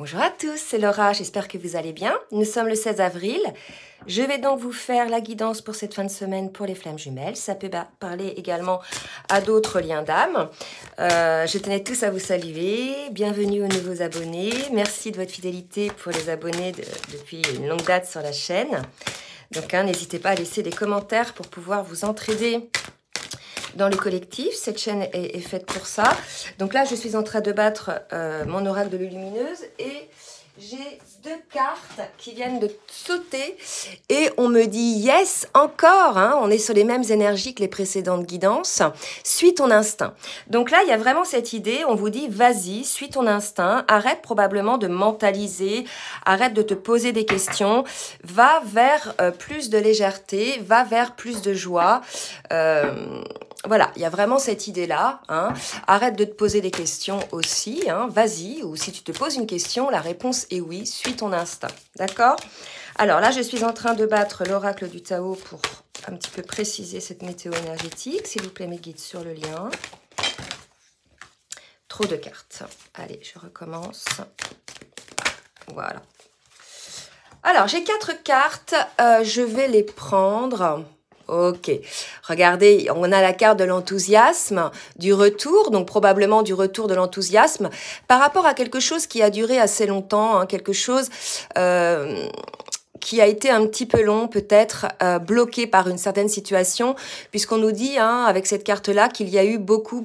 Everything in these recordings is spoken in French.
Bonjour à tous, c'est Laura, j'espère que vous allez bien. Nous sommes le 16 avril. Je vais donc vous faire la guidance pour cette fin de semaine pour les flammes jumelles. Ça peut parler également à d'autres liens d'âme. Je tenais tous à vous saluer. Bienvenue aux nouveaux abonnés. Merci de votre fidélité pour les abonnés depuis une longue date sur la chaîne. Donc n'hésitez pas à laisser des commentaires pour pouvoir vous entraider dans le collectif. Cette chaîne est faite pour ça. Donc là, je suis en train de battre mon oracle de lumineuse et j'ai deux cartes qui viennent de sauter et on me dit yes, encore, hein, on est sur les mêmes énergies que les précédentes guidances. Suis ton instinct. Donc là, il y a vraiment cette idée, on vous dit vas-y, suis ton instinct, arrête probablement de mentaliser, arrête de te poser des questions, va vers plus de légèreté, va vers plus de joie. Voilà, il y a vraiment cette idée-là. Hein. Arrête de te poser des questions aussi. Hein. Vas-y, ou si tu te poses une question, la réponse est oui. Suis ton instinct. D'accord? Alors là, je suis en train de battre l'oracle du Tao pour un petit peu préciser cette météo énergétique. S'il vous plaît, mes guides sur le lien. Trop de cartes. Allez, je recommence. Voilà. Alors, j'ai 4 cartes. Je vais les prendre. Ok, regardez, on a la carte de l'enthousiasme, du retour, donc probablement du retour de l'enthousiasme par rapport à quelque chose qui a duré assez longtemps, hein, quelque chose qui a été un petit peu long, peut-être bloqué par une certaine situation, puisqu'on nous dit, hein, avec cette carte-là, qu'il y a eu beaucoup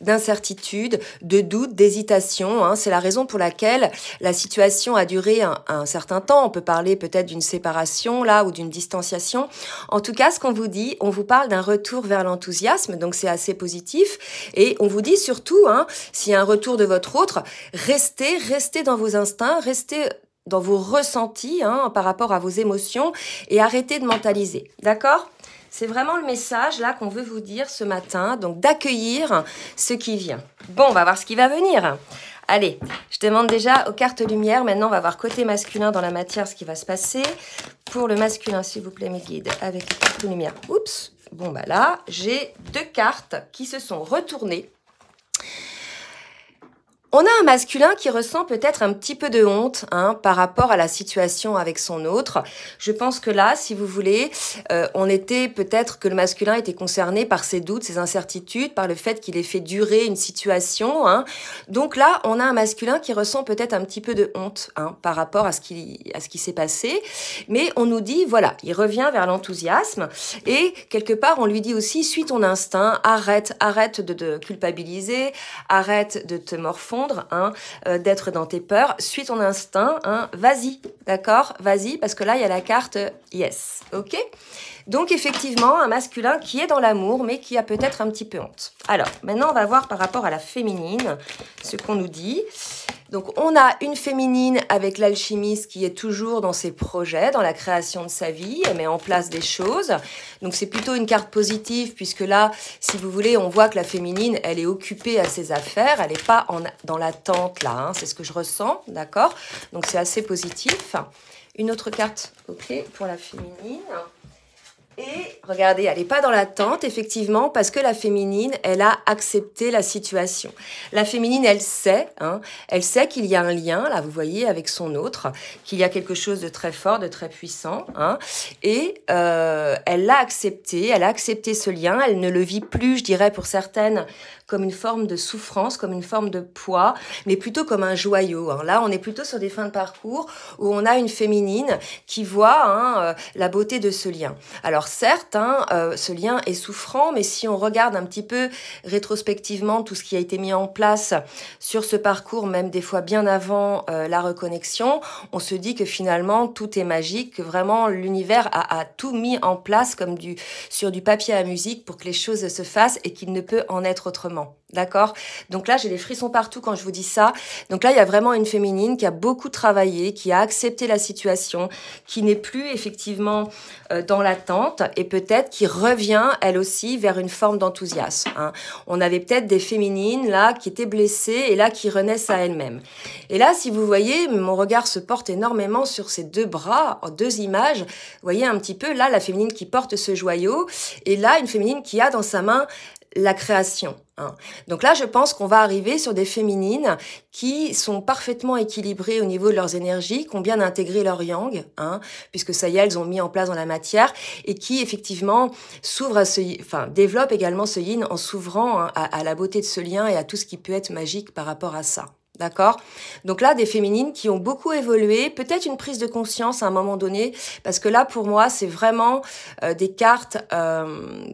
d'incertitudes, de doutes, d'hésitations. Hein. C'est la raison pour laquelle la situation a duré un certain temps. On peut parler peut-être d'une séparation, là, ou d'une distanciation. En tout cas, ce qu'on vous dit, on vous parle d'un retour vers l'enthousiasme, donc c'est assez positif. Et on vous dit surtout, hein, s'il y a un retour de votre autre, restez dans vos instincts, restez dans vos ressentis, hein, par rapport à vos émotions et arrêtez de mentaliser. D'accord? C'est vraiment le message là qu'on veut vous dire ce matin, donc d'accueillir ce qui vient. Bon, on va voir ce qui va venir. Allez, je demande déjà aux cartes lumière. Maintenant, on va voir côté masculin dans la matière ce qui va se passer. Pour le masculin, s'il vous plaît, mes guides, avec les cartes lumière. Oups. Bon, bah là, j'ai 2 cartes qui se sont retournées. On a un masculin qui ressent peut-être un petit peu de honte, hein, par rapport à la situation avec son autre. Je pense que là, si vous voulez, on était peut-être que le masculin était concerné par ses doutes, ses incertitudes, par le fait qu'il ait fait durer une situation. Hein. Donc là, on a un masculin qui ressent peut-être un petit peu de honte, hein, par rapport à ce qui s'est passé. Mais on nous dit, voilà, il revient vers l'enthousiasme et quelque part, on lui dit aussi, suis ton instinct, arrête de culpabiliser, arrête de te morfondre. Hein, d'être dans tes peurs, suis ton instinct, hein, vas-y, d'accord, vas-y, parce que là, il y a la carte yes, ok? Donc, effectivement, un masculin qui est dans l'amour, mais qui a peut-être un petit peu honte. Alors, maintenant, on va voir par rapport à la féminine, ce qu'on nous dit. Donc, on a une féminine avec l'alchimiste qui est toujours dans ses projets, dans la création de sa vie, elle met en place des choses. Donc, c'est plutôt une carte positive, puisque là, si vous voulez, on voit que la féminine, elle est occupée à ses affaires, elle n'est pas dans l'attente, là, hein, c'est ce que je ressens, d'accord? Donc, c'est assez positif. Une autre carte, ok, pour la féminine. Et regardez, elle n'est pas dans l'attente, effectivement, parce que la féminine, elle a accepté la situation. La féminine, elle sait qu'il y a un lien, là, vous voyez, avec son autre, qu'il y a quelque chose de très fort, de très puissant, hein, et elle l'a accepté, elle a accepté ce lien, elle ne le vit plus, je dirais, pour certaines, comme une forme de souffrance, comme une forme de poids, mais plutôt comme un joyau. Hein. Là, on est plutôt sur des fins de parcours où on a une féminine qui voit, hein, la beauté de ce lien. Alors certes, hein, ce lien est souffrant, mais si on regarde un petit peu rétrospectivement tout ce qui a été mis en place sur ce parcours, même des fois bien avant la reconnexion, on se dit que finalement tout est magique, que vraiment l'univers a tout mis en place comme sur du papier à musique pour que les choses se fassent et qu'il ne peut en être autrement. D'accord? Donc là, j'ai les frissons partout quand je vous dis ça. Donc là, il y a vraiment une féminine qui a beaucoup travaillé, qui a accepté la situation, qui n'est plus effectivement dans l'attente et peut-être qui revient, elle aussi, vers une forme d'enthousiasme. Hein. On avait peut-être des féminines, là, qui étaient blessées et là, qui renaissent à elles-mêmes. Et là, si vous voyez, mon regard se porte énormément sur ces 2 bras, en 2 images. Vous voyez un petit peu, là, la féminine qui porte ce joyau et là, une féminine qui a dans sa main la création. Hein. Donc là, je pense qu'on va arriver sur des féminines qui sont parfaitement équilibrées au niveau de leurs énergies, qui ont bien intégré leur yang, hein, puisque ça y est, elles ont mis en place dans la matière, et qui effectivement s'ouvrent à développent également ce yin en s'ouvrant, hein, à la beauté de ce lien et à tout ce qui peut être magique par rapport à ça. D'accord? Donc là, des féminines qui ont beaucoup évolué, peut-être une prise de conscience à un moment donné, parce que là, pour moi, c'est vraiment des cartes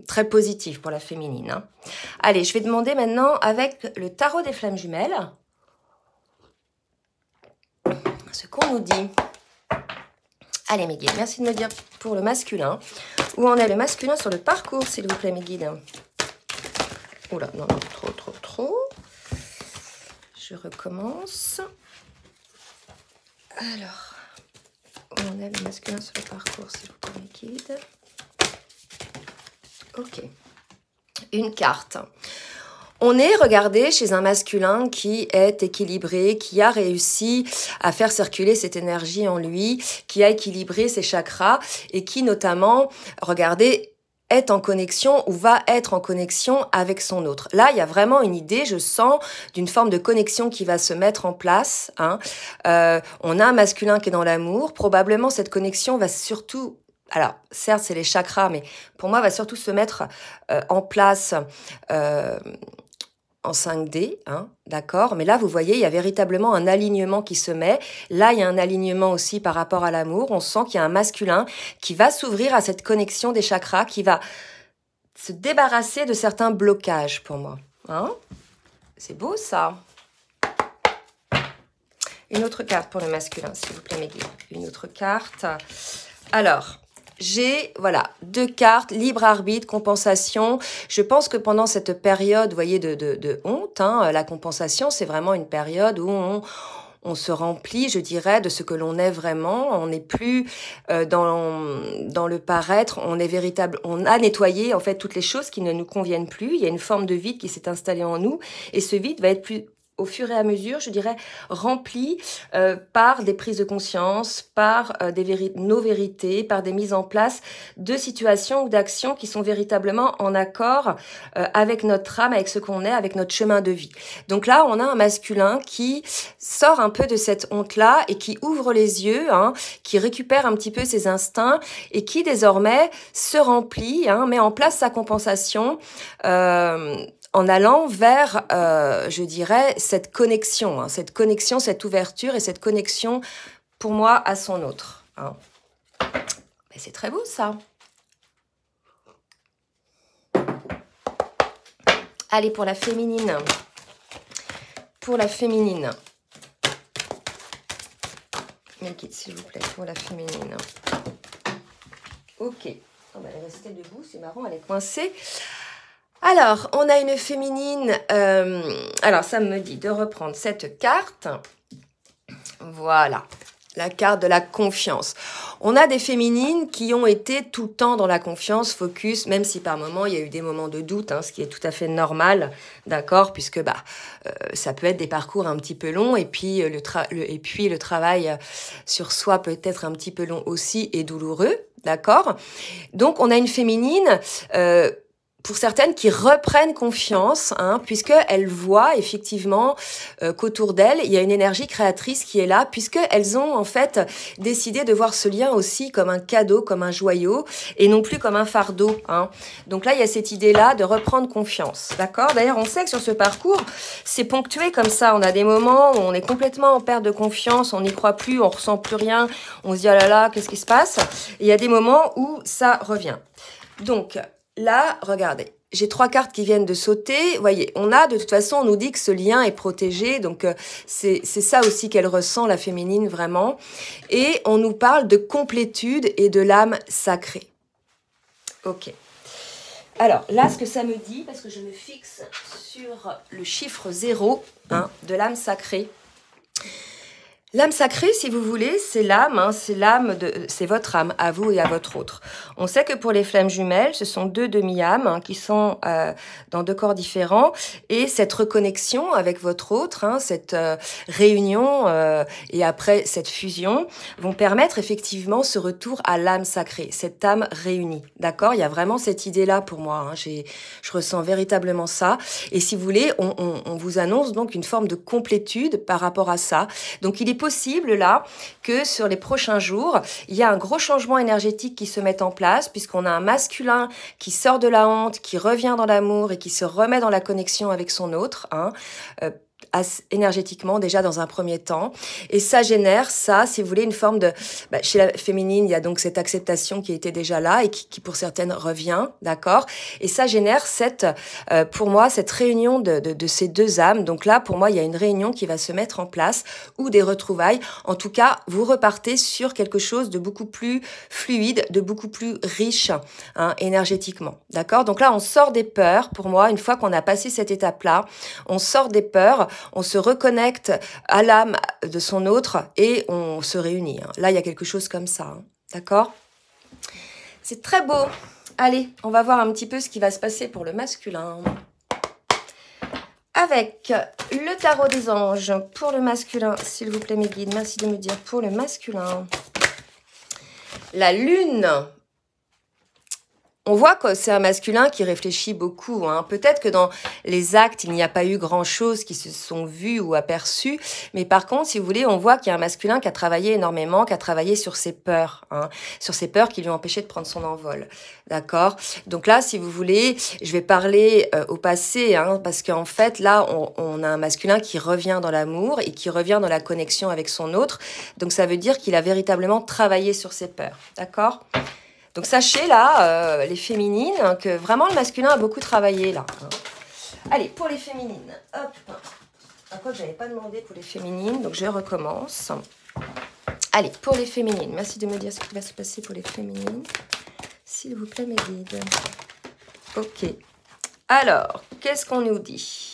très positives pour la féminine. Hein. Allez, je vais demander maintenant avec le tarot des flammes jumelles, ce qu'on nous dit. Allez, mes guides, merci de me dire pour le masculin. Où en est le masculin sur le parcours, s'il vous plaît, mes guides? Oula, non, trop. Je recommence. Alors, où en est le masculin sur le parcours, s'il vous plaît, mes guides? Ok. Une carte. On est, regardez, chez un masculin qui est équilibré, qui a réussi à faire circuler cette énergie en lui, qui a équilibré ses chakras et qui notamment, regardez, est en connexion ou va être en connexion avec son autre. Là, il y a vraiment une idée, je sens, d'une forme de connexion qui va se mettre en place. Hein. On a un masculin qui est dans l'amour. Probablement, cette connexion va surtout... Alors, certes, c'est les chakras, mais pour moi, va surtout se mettre en place en 5D, hein, d'accord? Mais là, vous voyez, il y a véritablement un alignement qui se met. Là, il y a un alignement aussi par rapport à l'amour. On sent qu'il y a un masculin qui va s'ouvrir à cette connexion des chakras, qui va se débarrasser de certains blocages pour moi. Hein? C'est beau, ça. Une autre carte pour le masculin, s'il vous plaît, mes guides. Une autre carte. Alors... j'ai, voilà, 2 cartes, libre arbitre, compensation. Je pense que pendant cette période, vous voyez, de honte, hein, la compensation, c'est vraiment une période où on se remplit, je dirais, de ce que l'on est vraiment. On n'est plus dans le paraître, on a nettoyé, en fait, toutes les choses qui ne nous conviennent plus. Il y a une forme de vide qui s'est installée en nous, et ce vide va être plus... au fur et à mesure, je dirais, rempli par des prises de conscience, par nos vérités, par des mises en place de situations ou d'actions qui sont véritablement en accord avec notre âme, avec ce qu'on est, avec notre chemin de vie. Donc là, on a un masculin qui sort un peu de cette honte-là et qui ouvre les yeux, hein, qui récupère un petit peu ses instincts et qui désormais se remplit, hein, met en place sa compensation en allant vers, je dirais, cette connexion, hein, cette ouverture et cette connexion, pour moi, à son autre. Hein. C'est très beau, ça. Allez, pour la féminine. Pour la féminine. Make it, s'il vous plaît, pour la féminine. Ok. Oh, bah, elle est restée debout, c'est marrant, elle est coincée. Alors, on a une féminine, alors ça me dit de reprendre cette carte, voilà, la carte de la confiance. On a des féminines qui ont été tout le temps dans la confiance, focus, même si par moments il y a eu des moments de doute, hein, ce qui est tout à fait normal, d'accord, puisque ça peut être des parcours un petit peu longs, et puis le travail sur soi peut être un petit peu long aussi et douloureux, d'accord. Donc on a une féminine... pour certaines qui reprennent confiance, hein, puisqu'elles voient effectivement qu'autour d'elles, il y a une énergie créatrice qui est là, puisqu'elles ont en fait décidé de voir ce lien aussi comme un cadeau, comme un joyau, et non plus comme un fardeau. Hein. Donc là, il y a cette idée-là de reprendre confiance, d'accord? D'ailleurs, on sait que sur ce parcours, c'est ponctué comme ça. On a des moments où on est complètement en perte de confiance, on n'y croit plus, on ressent plus rien, on se dit « ah là là, qu'est-ce qui se passe ?» Et il y a des moments où ça revient. Donc... là, regardez, j'ai 3 cartes qui viennent de sauter. Vous voyez, on a, de toute façon, on nous dit que ce lien est protégé. Donc, c'est ça aussi qu'elle ressent, la féminine, vraiment. Et on nous parle de complétude et de l'âme sacrée. Ok. Alors, là, ce que ça me dit, parce que je me fixe sur le chiffre 0, hein, de l'âme sacrée. L'âme sacrée, si vous voulez, c'est l'âme, hein, c'est votre âme, à vous et à votre autre. On sait que pour les flammes jumelles, ce sont deux demi-âmes hein, qui sont dans deux corps différents, et cette reconnexion avec votre autre, hein, cette réunion et après cette fusion, vont permettre effectivement ce retour à l'âme sacrée, cette âme réunie. D'accord? Il y a vraiment cette idée-là pour moi. Hein, je ressens véritablement ça. Et si vous voulez, on vous annonce donc une forme de complétude par rapport à ça. Donc il est possible là que sur les prochains jours, il y a un gros changement énergétique qui se met en place puisqu'on a un masculin qui sort de la honte, qui revient dans l'amour et qui se remet dans la connexion avec son autre, hein, énergétiquement déjà dans un premier temps, et ça génère ça, si vous voulez, une forme de chez la féminine, il y a donc cette acceptation qui était déjà là et qui pour certaines revient, d'accord, et ça génère cette pour moi cette réunion de ces deux âmes. Donc là pour moi il y a une réunion qui va se mettre en place ou des retrouvailles. En tout cas vous repartez sur quelque chose de beaucoup plus fluide, de beaucoup plus riche hein, énergétiquement, d'accord. Donc là on sort des peurs. Pour moi, une fois qu'on a passé cette étape là, on sort des peurs, on se reconnecte à l'âme de son autre et on se réunit. Là, il y a quelque chose comme ça. Hein. D'accord? C'est très beau. Allez, on va voir un petit peu ce qui va se passer pour le masculin. Avec le tarot des anges pour le masculin, s'il vous plaît mes guides, merci de me dire pour le masculin. La lune. On voit que c'est un masculin qui réfléchit beaucoup. Hein. Peut-être que dans les actes, il n'y a pas eu grand-chose qui se sont vus ou aperçus. Mais par contre, si vous voulez, on voit qu'il y a un masculin qui a travaillé énormément, qui a travaillé sur ses peurs. Hein, sur ses peurs qui lui ont empêché de prendre son envol. D'accord? Donc là, si vous voulez, je vais parler au passé. Hein, parce qu'en fait, là, on a un masculin qui revient dans l'amour et qui revient dans la connexion avec son autre. Donc ça veut dire qu'il a véritablement travaillé sur ses peurs. D'accord? Donc sachez là, les féminines, hein, que vraiment le masculin a beaucoup travaillé là. Hein. Allez, pour les féminines, hop. Quoi que je n'avais pas demandé pour les féminines, donc je recommence. Allez, pour les féminines, merci de me dire ce qui va se passer pour les féminines. S'il vous plaît, mes guides. Ok. Alors, qu'est-ce qu'on nous dit ?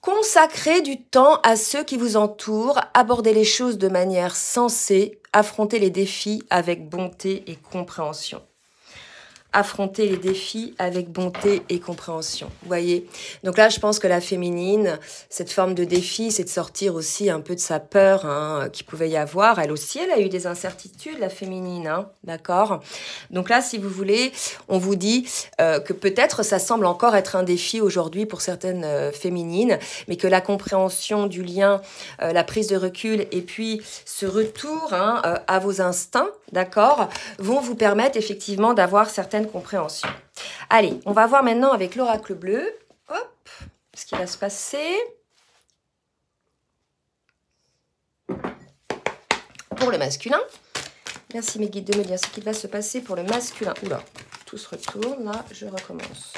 Consacrez du temps à ceux qui vous entourent, abordez les choses de manière sensée, affrontez les défis avec bonté et compréhension. Affronter les défis avec bonté et compréhension. Vous voyez? Donc là, je pense que la féminine, cette forme de défi, c'est de sortir aussi un peu de sa peur hein, qu'il pouvait y avoir. Elle aussi, elle a eu des incertitudes, la féminine, hein, d'accord? Donc là, si vous voulez, on vous dit que peut-être ça semble encore être un défi aujourd'hui pour certaines féminines, mais que la compréhension du lien, la prise de recul et puis ce retour hein, à vos instincts, d'accord, vont vous permettre effectivement d'avoir certaines compréhension. Allez, on va voir maintenant avec l'oracle bleu. Hop, ce qui va se passer. Pour le masculin. Merci mes guides de me dire ce qui va se passer pour le masculin. Oula, tout se retourne. Là, je recommence.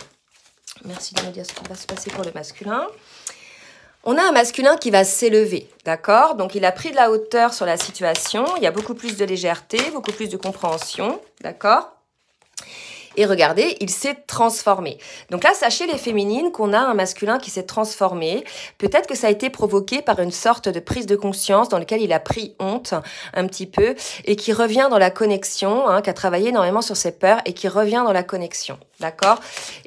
Merci de me dire ce qui va se passer pour le masculin. On a un masculin qui va s'élever, d'accord? Donc, il a pris de la hauteur sur la situation. Il y a beaucoup plus de légèreté, beaucoup plus de compréhension, d'accord? Et regardez, il s'est transformé. Donc là, sachez les féminines qu'on a un masculin qui s'est transformé. Peut-être que ça a été provoqué par une sorte de prise de conscience dans laquelle il a pris honte un petit peu et qui revient dans la connexion, hein, qui a travaillé énormément sur ses peurs et qui revient dans la connexion, d'accord?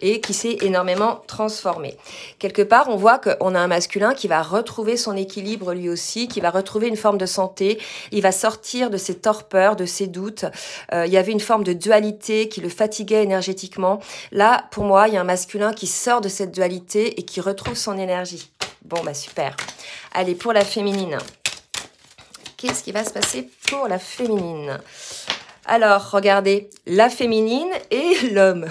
Et qui s'est énormément transformé. Quelque part, on voit qu'on a un masculin qui va retrouver son équilibre lui aussi, qui va retrouver une forme de santé. Il va sortir de ses torpeurs, de ses doutes. Il y avait une forme de dualité qui le fatiguait énergétiquement. Là, pour moi, il y a un masculin qui sort de cette dualité et qui retrouve son énergie. Bon, bah super. Allez, pour la féminine. Qu'est-ce qui va se passer pour la féminine? Alors, regardez, la féminine et l'homme.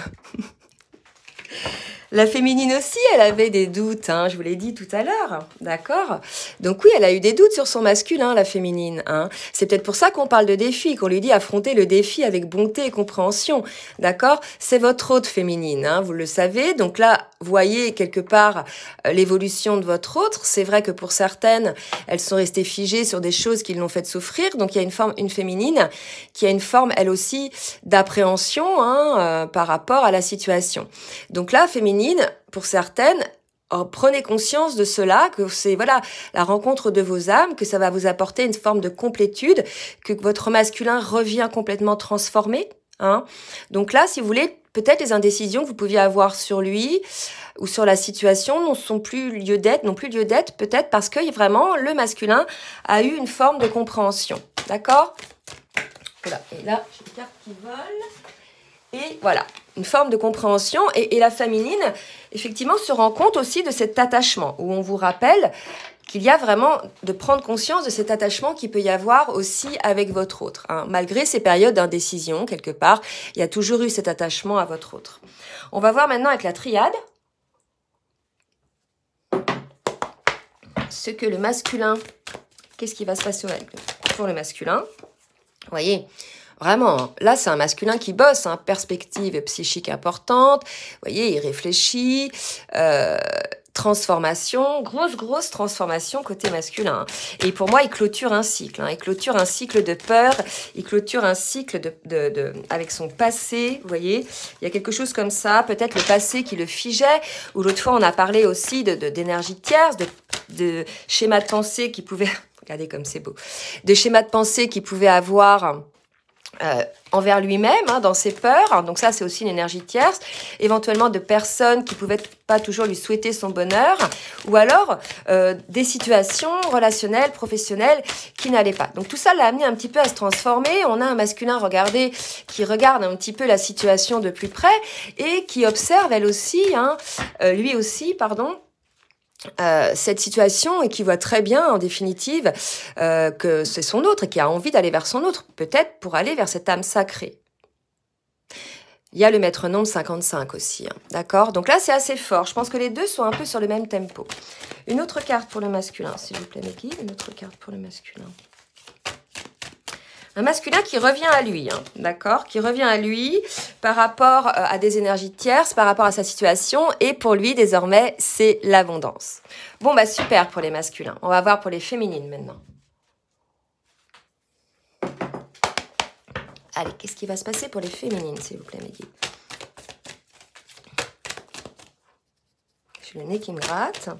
La féminine aussi, elle avait des doutes, hein, je vous l'ai dit tout à l'heure, d'accord? Donc oui, elle a eu des doutes sur son masculin, la féminine. Hein. C'est peut-être pour ça qu'on parle de défi, qu'on lui dit affronter le défi avec bonté et compréhension, d'accord? C'est votre autre féminine, hein, vous le savez. Donc là, voyez quelque part l'évolution de votre autre. C'est vrai que pour certaines, elles sont restées figées sur des choses qui l'ont fait souffrir. Donc il y a une féminine qui a une forme, elle aussi, d'appréhension hein, par rapport à la situation. Donc là, féminine, pour certaines, prenez conscience de cela, que c'est voilà la rencontre de vos âmes, que ça va vous apporter une forme de complétude, que votre masculin revient complètement transformé. Hein. Donc là, si vous voulez, peut-être les indécisions que vous pouviez avoir sur lui ou sur la situation n'ont plus lieu d'être, peut-être parce que vraiment le masculin a eu une forme de compréhension. D'accord? Voilà. Et là, j'ai une carte qui vole. Et voilà, une forme de compréhension. Et la féminine, effectivement, se rend compte aussi de cet attachement, où on vous rappelle qu'il y a vraiment de prendre conscience de cet attachement qu'il peut y avoir aussi avec votre autre. Hein. Malgré ces périodes d'indécision, quelque part, il y a toujours eu cet attachement à votre autre. On va voir maintenant avec la triade ce que le masculin, qu'est-ce qui va se passer pour le masculin. Vous voyez, vraiment, là, c'est un masculin qui bosse, hein, perspective psychique importante. Vous voyez, il réfléchit, transformation, grosse transformation côté masculin. Et pour moi, il clôture un cycle. Hein, il clôture un cycle de peur, il clôture un cycle avec son passé. Vous voyez, il y a quelque chose comme ça, peut-être le passé qui le figeait, ou l'autre fois, on a parlé aussi d'énergie tierce, de schémas de pensée qui pouvaient... Regardez comme c'est beau. De schémas de pensée qu'il pouvait avoir envers lui-même, hein, dans ses peurs. Donc ça, c'est aussi une énergie tierce. Éventuellement de personnes qui pouvaient pas toujours lui souhaiter son bonheur. Ou alors des situations relationnelles, professionnelles qui n'allaient pas. Donc tout ça l'a amené un petit peu à se transformer. On a un masculin, regardez, qui regarde un petit peu la situation de plus près et qui observe lui aussi, cette situation et qui voit très bien, en définitive, que c'est son autre et qui a envie d'aller vers son autre, peut-être pour aller vers cette âme sacrée. Il y a le maître nombre 55 aussi, hein, d'accord? Donc là, c'est assez fort. Je pense que les deux sont un peu sur le même tempo. Une autre carte pour le masculin, s'il vous plaît, mes guides. Une autre carte pour le masculin. Un masculin qui revient à lui, hein, d'accord? Qui revient à lui par rapport à des énergies tierces, par rapport à sa situation. Et pour lui, désormais, c'est l'abondance. Bon, bah super pour les masculins. On va voir pour les féminines maintenant. Allez, qu'est-ce qui va se passer pour les féminines, s'il vous plaît, mes guides? J'ai le nez qui me gratte.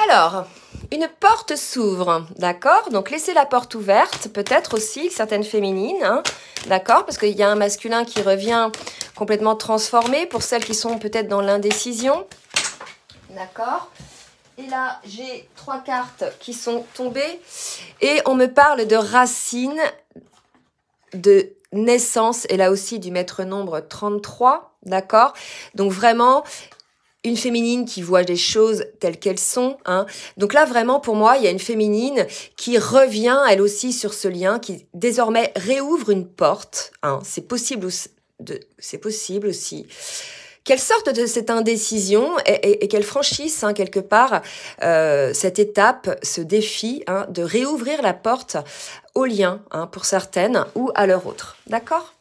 Alors, une porte s'ouvre, d'accord? Donc, laissez la porte ouverte, peut-être aussi certaines féminines, hein, d'accord? Parce qu'il y a un masculin qui revient complètement transformé pour celles qui sont peut-être dans l'indécision, d'accord? Et là, j'ai 3 cartes qui sont tombées et on me parle de racines, de naissance et là aussi du maître nombre 33, d'accord? Donc, vraiment... une féminine qui voit les choses telles qu'elles sont. Hein. Donc là, vraiment, pour moi, il y a une féminine qui revient, elle aussi, sur ce lien, qui désormais réouvre une porte. Hein. C'est possible aussi. Qu'elle sorte de cette indécision et qu'elle franchisse, hein, quelque part, cette étape, ce défi, hein, de réouvrir la porte au lien, hein, pour certaines, ou à leur autre. D'accord ?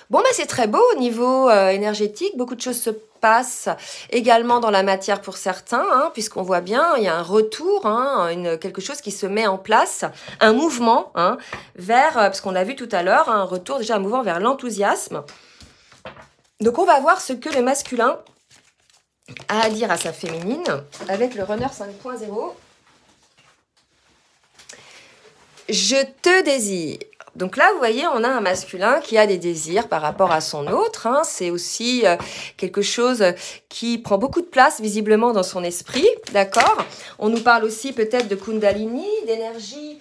Bon, bah, c'est très beau au niveau énergétique. Beaucoup de choses se passent également dans la matière pour certains, hein, puisqu'on voit bien, il y a un retour, hein, quelque chose qui se met en place, un mouvement, hein, vers, parce qu'on a vu tout à l'heure, un retour, déjà un mouvement vers l'enthousiasme. Donc, on va voir ce que le masculin a à dire à sa féminine avec le runner 5.0. Je te désire. Donc là, vous voyez, on a un masculin qui a des désirs par rapport à son autre. Hein. C'est aussi quelque chose qui prend beaucoup de place visiblement dans son esprit, d'accord? On nous parle aussi peut-être de Kundalini, d'énergie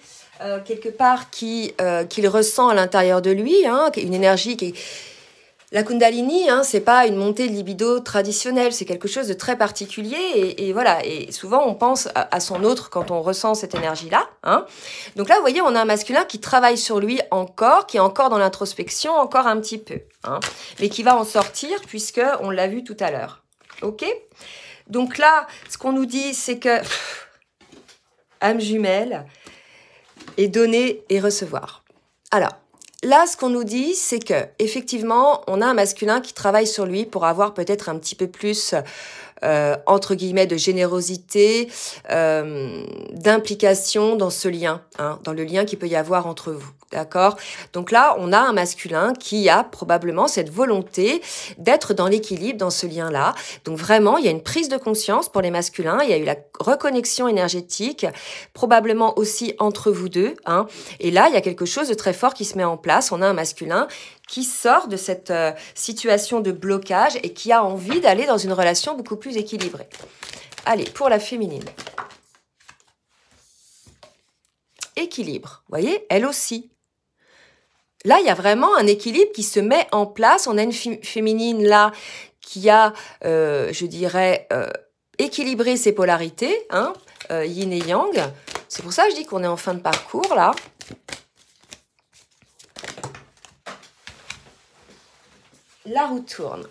quelque part qu'il ressent à l'intérieur de lui, hein, une énergie qui... La Kundalini, hein, c'est pas une montée de libido traditionnelle, c'est quelque chose de très particulier et voilà. Et souvent, on pense à son autre quand on ressent cette énergie-là. Hein. Donc là, vous voyez, on a un masculin qui travaille sur lui encore, qui est encore dans l'introspection, encore un petit peu, hein, mais qui va en sortir puisque on l'a vu tout à l'heure. Ok ? Donc là, ce qu'on nous dit, c'est que âme jumelle et donner et recevoir. Alors. Là, ce qu'on nous dit, c'est que effectivement, on a un masculin qui travaille sur lui pour avoir peut-être un petit peu plus entre guillemets, de générosité, d'implication dans ce lien, hein, dans le lien qu'il peut y avoir entre vous. D'accord? Donc là, on a un masculin qui a probablement cette volonté d'être dans l'équilibre dans ce lien-là. Donc vraiment, il y a une prise de conscience pour les masculins, il y a eu la reconnexion énergétique, probablement aussi entre vous deux, hein. Et là, il y a quelque chose de très fort qui se met en place. On a un masculin qui sort de cette situation de blocage et qui a envie d'aller dans une relation beaucoup plus équilibrée. Allez, pour la féminine. Équilibre, vous voyez, elle aussi. Là, il y a vraiment un équilibre qui se met en place. On a une féminine là qui a, je dirais, équilibré ses polarités, hein, yin et yang. C'est pour ça que je dis qu'on est en fin de parcours là. La roue tourne.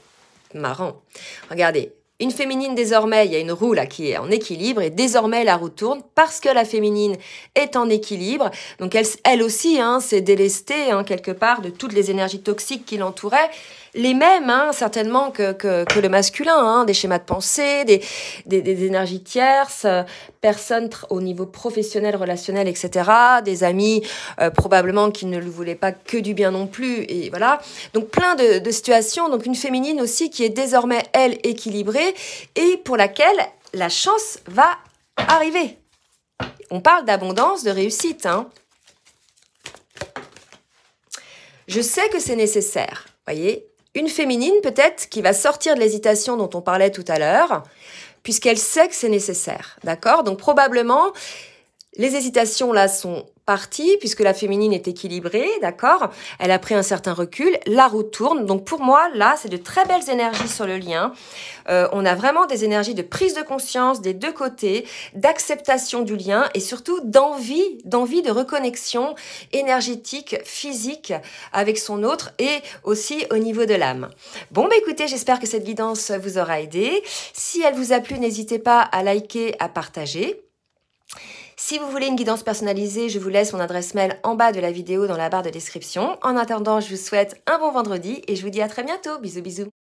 Marrant. Regardez. Une féminine, désormais, il y a une roue là qui est en équilibre et désormais la roue tourne parce que la féminine est en équilibre. Donc elle aussi hein, s'est délestée hein, quelque part de toutes les énergies toxiques qui l'entouraient. Les mêmes, hein, certainement, que le masculin, hein, des schémas de pensée, des énergies tierces, personnes au niveau professionnel, relationnel, etc., des amis probablement qui ne lui voulaient pas que du bien non plus, et voilà. Donc plein de situations, donc une féminine aussi qui est désormais, elle, équilibrée, et pour laquelle la chance va arriver. On parle d'abondance, de réussite, hein. Je sais que c'est nécessaire, voyez. Une féminine peut-être qui va sortir de l'hésitation dont on parlait tout à l'heure, puisqu'elle sait que c'est nécessaire, d'accord? Donc probablement, les hésitations là sont parties, puisque la féminine est équilibrée, d'accord? Elle a pris un certain recul, la roue tourne. Donc pour moi, là, c'est de très belles énergies sur le lien. On a vraiment des énergies de prise de conscience des deux côtés, d'acceptation du lien et surtout d'envie de reconnexion énergétique, physique avec son autre et aussi au niveau de l'âme. Bon, bah écoutez, j'espère que cette guidance vous aura aidé. Si elle vous a plu, n'hésitez pas à liker, à partager. Si vous voulez une guidance personnalisée, je vous laisse mon adresse mail en bas de la vidéo dans la barre de description. En attendant, je vous souhaite un bon vendredi et je vous dis à très bientôt. Bisous, bisous.